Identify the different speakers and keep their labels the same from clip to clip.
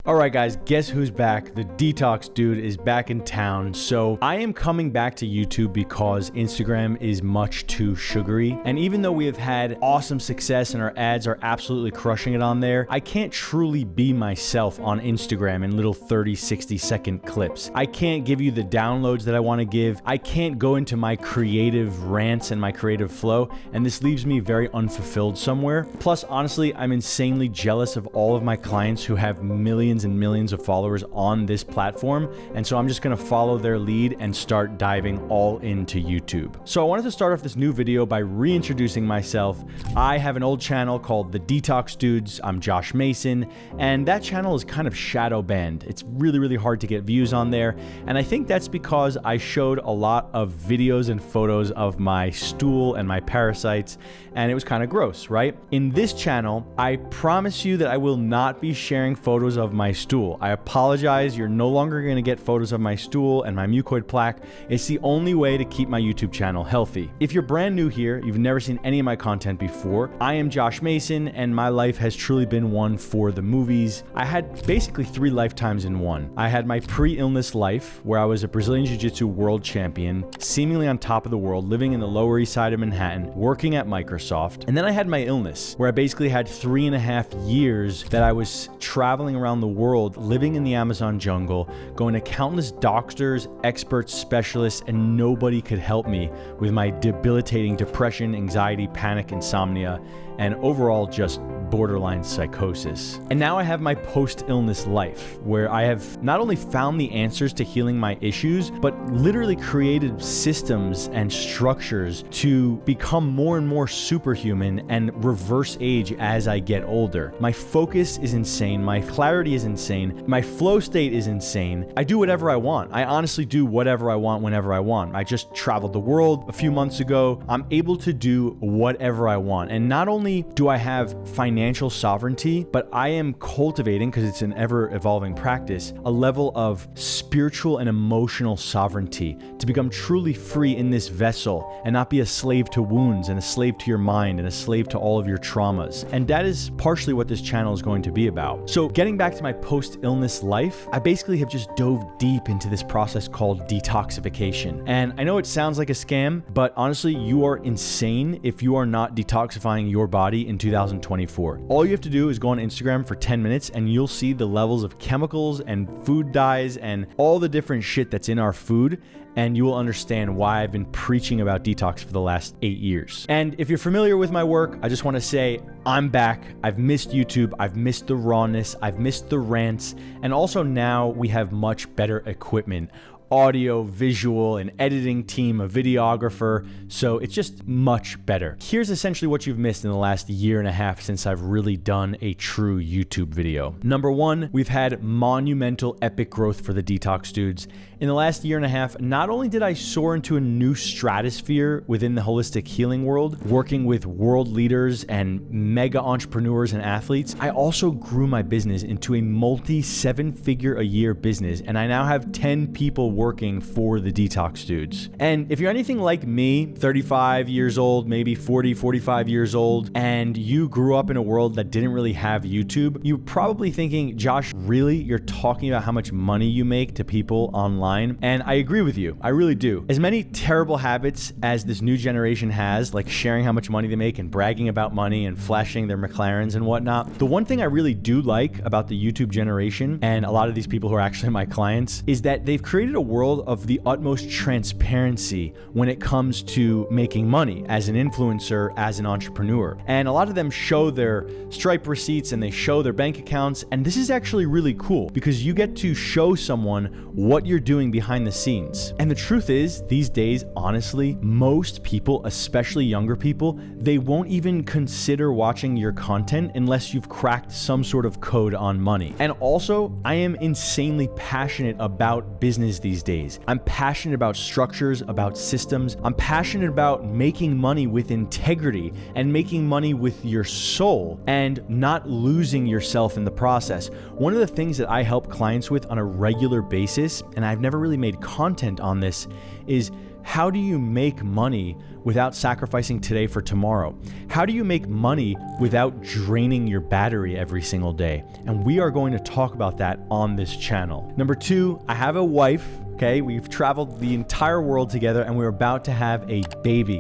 Speaker 1: All right, guys, guess who's back? The Detox Dude is back in town. So I am coming back to YouTube because Instagram is much too sugary. And even though we have had awesome success and our ads are absolutely crushing it on there, I can't truly be myself on Instagram in little 30, 60-second clips. I can't give you the downloads that I want to give. I can't go into my creative rants and my creative flow. And this leaves me very unfulfilled somewhere. Plus, honestly, I'm insanely jealous of all of my clients who have millions and millions of followers on this platform. And so I'm just going to follow their lead and start diving all into YouTube. So I wanted to start off this new video by reintroducing myself. I have an old channel called The Detox Dudes. I'm Josh Macin, and that channel is kind of shadow banned. It's really, really hard to get views on there. And I think that's because I showed a lot of videos and photos of my stool and my parasites, and it was kind of gross, right? In this channel, I promise you that I will not be sharing photos of my stool. I apologize. You're no longer going to get photos of my stool and my mucoid plaque. It's the only way to keep my YouTube channel healthy. If you're brand new here, you've never seen any of my content before, I am Josh Macin, and my life has truly been one for the movies. I had basically 3 lifetimes in one. I had my pre-illness life, where I was a Brazilian Jiu-Jitsu world champion, seemingly on top of the world, living in the Lower East Side of Manhattan, working at Microsoft. And then I had my illness, where I basically had 3.5 years that I was traveling around the world, living in the Amazon jungle, going to countless doctors, experts, specialists, and nobody could help me with my debilitating depression, anxiety, panic, insomnia, and overall just borderline psychosis. And now I have my post-illness life, where I have not only found the answers to healing my issues, but literally created systems and structures to become more and more superhuman and reverse age as I get older. My focus is insane. My clarity is insane. My flow state is insane. I do whatever I want. I honestly do whatever I want whenever I want. I just traveled the world a few months ago. I'm able to do whatever I want. And not only do I have financial sovereignty, but I am cultivating, because it's an ever-evolving practice, a level of spiritual and emotional sovereignty to become truly free in this vessel and not be a slave to wounds and a slave to your mind and a slave to all of your traumas. And that is partially what this channel is going to be about. So getting back to my post-illness life, I basically have just dove deep into this process called detoxification. And I know it sounds like a scam, but honestly, you are insane if you are not detoxifying your body in 2024. All you have to do is go on Instagram for 10 minutes and you'll see the levels of chemicals and food dyes and all the different shit that's in our food, and you will understand why I've been preaching about detox for the last 8 years. And if you're familiar with my work, I just want to say I'm back. I've missed YouTube. I've missed the rawness. I've missed the rants. And also now we have much better equipment. Audio, visual, an editing team, a videographer. So it's just much better. Here's essentially what you've missed in the last 1.5 years since I've really done a true YouTube video. Number 1, we've had monumental epic growth for the Detox Dudes. In the last 1.5 years, not only did I soar into a new stratosphere within the holistic healing world, working with world leaders and mega entrepreneurs and athletes, I also grew my business into a multi-7-figure-a-year business, and I now have 10 people working for the Detox Dudes. And if you're anything like me, 35 years old, maybe 40, 45 years old, and you grew up in a world that didn't really have YouTube, you're probably thinking, Josh, really? You're talking about how much money you make to people online? And I agree with you. I really do. As many terrible habits as this new generation has, like sharing how much money they make and bragging about money and flashing their McLarens and whatnot, the one thing I really do like about the YouTube generation and a lot of these people who are actually my clients is that they've created a world of the utmost transparency when it comes to making money as an influencer, as an entrepreneur. And a lot of them show their Stripe receipts and they show their bank accounts. And this is actually really cool because you get to show someone what you're doing behind the scenes. And the truth is, these days, honestly, most people, especially younger people, they won't even consider watching your content unless you've cracked some sort of code on money. And also, I am insanely passionate about business these days. I'm passionate about structures, about systems. I'm passionate about making money with integrity and making money with your soul and not losing yourself in the process. One of the things that I help clients with on a regular basis, and I've never really made content on this, is how do you make money without sacrificing today for tomorrow? How do you make money without draining your battery every single day? And we are going to talk about that on this channel. Number 2, I have a wife. Okay, we've traveled the entire world together and we're about to have a baby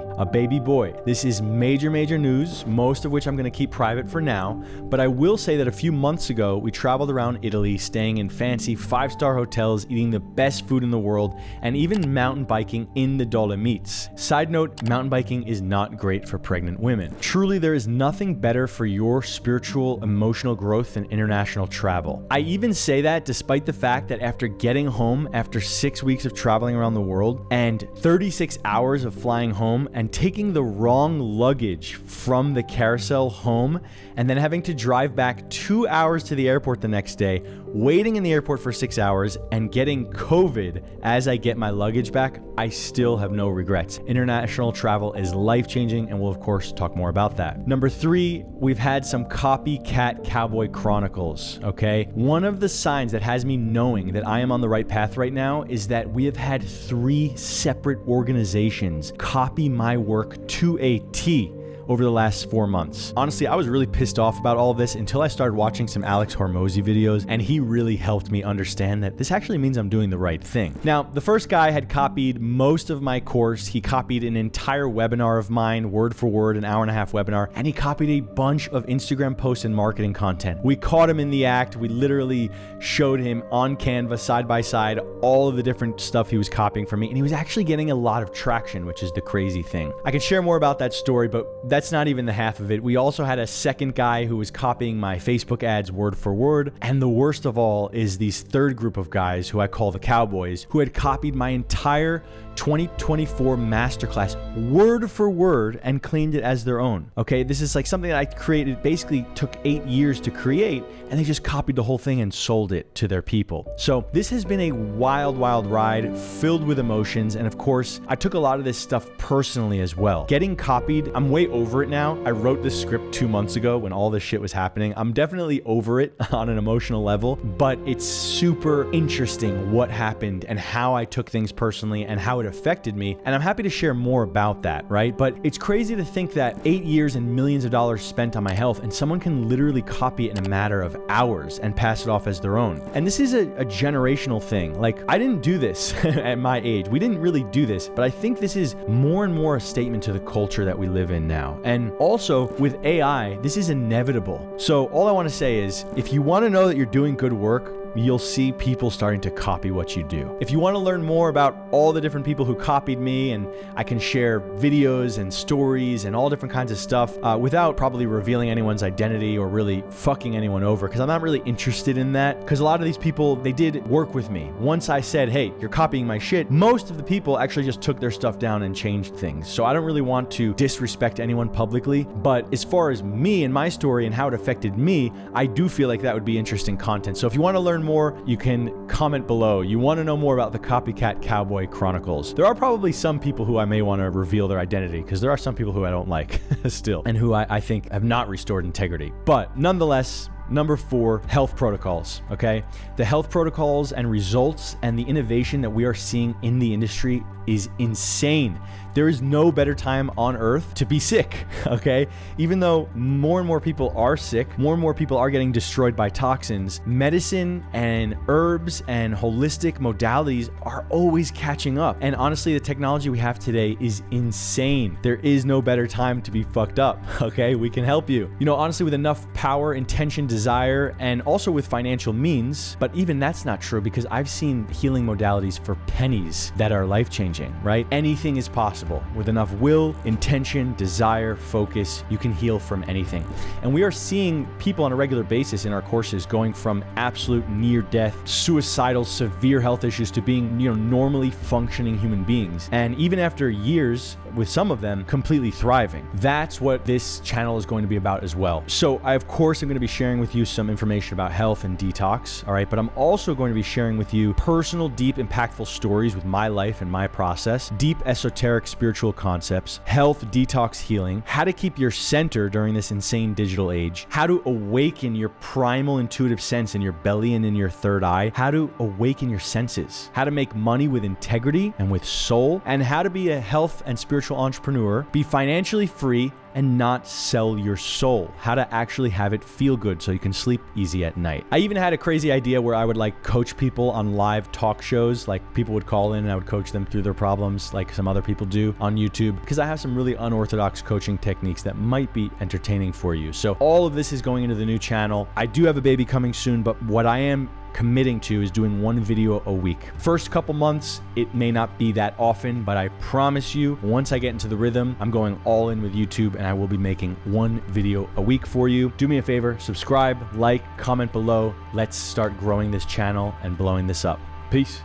Speaker 1: boy. This is major news, most of which I'm gonna keep private for now, but I will say that a few months ago, we traveled around Italy, staying in fancy 5-star hotels, eating the best food in the world, and even mountain biking in the Dolomites. Side note, mountain biking is not great for pregnant women. Truly, there is nothing better for your spiritual, emotional growth than international travel. I even say that despite the fact that after getting home, after 6 weeks of traveling around the world and 36 hours of flying home and taking the wrong luggage from the carousel home and then having to drive back 2 hours to the airport the next day, waiting in the airport for 6 hours and getting COVID as I get my luggage back, I still have no regrets. International travel is life-changing, and we'll of course talk more about that. Number 3, we've had some copycat cowboy chronicles, okay? One of the signs that has me knowing that I am on the right path right now is that we have had 3 separate organizations copy my work to a T over the last 4 months. Honestly, I was really pissed off about all of this until I started watching some Alex Hormozi videos, and he really helped me understand that this actually means I'm doing the right thing. Now, the first guy had copied most of my course. He copied an entire webinar of mine, word for word, an hour-and-a-half webinar, and he copied a bunch of Instagram posts and marketing content. We caught him in the act. We literally showed him on Canva, side by side, all of the different stuff he was copying from me, and he was actually getting a lot of traction, which is the crazy thing. I can share more about that story, but that's not even the half of it. We also had a second guy who was copying my Facebook ads word for word. And the worst of all is these third group of guys who I call the Cowboys, who had copied my entire 2024 masterclass word for word and claimed it as their own. Okay, this is like something that I created, basically took 8 years to create, and they just copied the whole thing and sold it to their people. So this has been a wild ride filled with emotions. And of course, I took a lot of this stuff personally as well. Getting copied, I'm way over it now. I wrote this script 2 months ago when all this shit was happening. I'm definitely over it on an emotional level, but it's super interesting what happened and how I took things personally and how it affected me, and I'm happy to share more about that, right? But it's crazy to think that 8 years and millions of dollars spent on my health, and someone can literally copy it in a matter of hours and pass it off as their own. And this is a generational thing. Like, I didn't do this at my age. We didn't really do this, but I think this is more and more a statement to the culture that we live in now. And also with AI, this is inevitable. So all I want to say is, if you want to know that you're doing good work, you'll see people starting to copy what you do. If you want to learn more about all the different people who copied me, and I can share videos and stories and all different kinds of stuff without probably revealing anyone's identity or really fucking anyone over, because I'm not really interested in that, because a lot of these people, they did work with me. Once I said, hey, you're copying my shit, most of the people actually just took their stuff down and changed things. So I don't really want to disrespect anyone publicly, but as far as me and my story and how it affected me, I do feel like that would be interesting content. So if you want to learn more, you can comment below. You want to know more about the Copycat Cowboy Chronicles. There are probably some people who I may want to reveal their identity, because there are some people who I don't like still, and who I think have not restored integrity. But nonetheless, number 4, health protocols, okay? The health protocols and results and the innovation that we are seeing in the industry is insane. There is no better time on earth to be sick, okay? Even though more and more people are sick, more and more people are getting destroyed by toxins, medicine and herbs and holistic modalities are always catching up. And honestly, the technology we have today is insane. There is no better time to be fucked up, okay? We can help you. You know, honestly, with enough power, intention, desire, and also with financial means, but even that's not true, because I've seen healing modalities for pennies that are life-changing, right? Anything is possible. With enough will, intention, desire, focus, you can heal from anything. And we are seeing people on a regular basis in our courses going from absolute near-death, suicidal, severe health issues to being, normally functioning human beings. And even after years, with some of them, completely thriving. That's what this channel is going to be about as well. So I, of course, am going to be sharing with with you some information about health and detox, all right? But I'm also going to be sharing with you personal, deep, impactful stories with my life and my process, deep, esoteric, spiritual concepts, health, detox, healing, how to keep your center during this insane digital age, how to awaken your primal intuitive sense in your belly and in your third eye, how to awaken your senses, how to make money with integrity and with soul, and how to be a health and spiritual entrepreneur, be financially free, and not sell your soul. How to actually have it feel good so you can sleep easy at night. I even had a crazy idea where I would like coach people on live talk shows. Like people would call in and I would coach them through their problems like some other people do on YouTube, because I have some really unorthodox coaching techniques that might be entertaining for you. So all of this is going into the new channel. I do have a baby coming soon, but what I am committing to is doing one video a week. First couple months, it may not be that often, but I promise you, once I get into the rhythm, I'm going all in with YouTube and I will be making one video a week for you. Do me a favor, subscribe, like, comment below. Let's start growing this channel and blowing this up. Peace.